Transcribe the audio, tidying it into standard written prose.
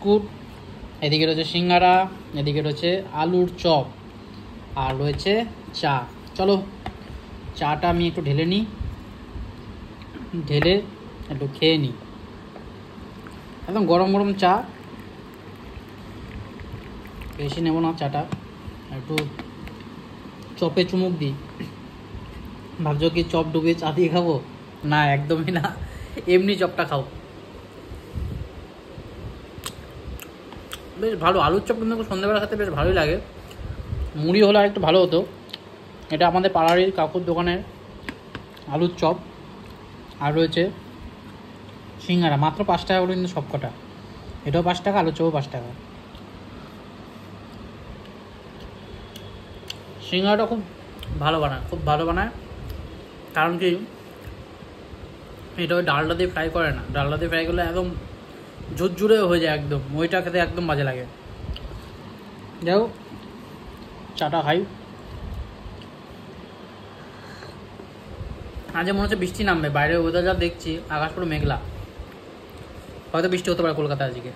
Biscuit, এদিকে রয়েছে সিঙ্গারা, এদিকে রয়েছে আলুর চপ, আর রয়েছে চা। চলো চাটা আমি একটু ঢেলে নিই, ঢেলে একটু খেয়ে নিই। একদম গরম গরম চা, বেশি নেব না চাটা, একটু চপে চুমুক দিই। ভাবছো কি চপ ডুবিয়ে চা দিয়ে খাবো? না, একদমই না, এমনি চপটা খাও। বেশ ভালো আলুর চপ, কিন্তু সন্ধ্যাবেলা খেতে বেশ ভালোই লাগে। মুড়ি হলে আর একটু ভালো হতো। এটা আমাদের পাড়ারই কাকুর দোকানের আলুর চপ, আর রয়েছে সিঙ্গারা, মাত্র 5 টাকা করে কিন্তু সব কটা। এটাও 5 টাকা, আলুর চপও 5 টাকা। সিঙ্গারাটা খুব ভালো বানায়, খুব ভালো বানায়। কারণ কি, এটা ওই ডালটা দিয়ে ফ্রাই করে না, ডালটা দিয়ে ফ্রাই করলে একদম ঝুরঝুরে হয়ে যায়, একদম ওইটা খেতে একদম বাজে লাগে। যাই হোক, চাটা খাই। আজ মনে হচ্ছে বৃষ্টি নামবে, বাইরে ওয়েদার যা দেখছি, আকাশ পুরো মেঘলা, হয়তো বৃষ্টি হতে পারে কলকাতা আজকে।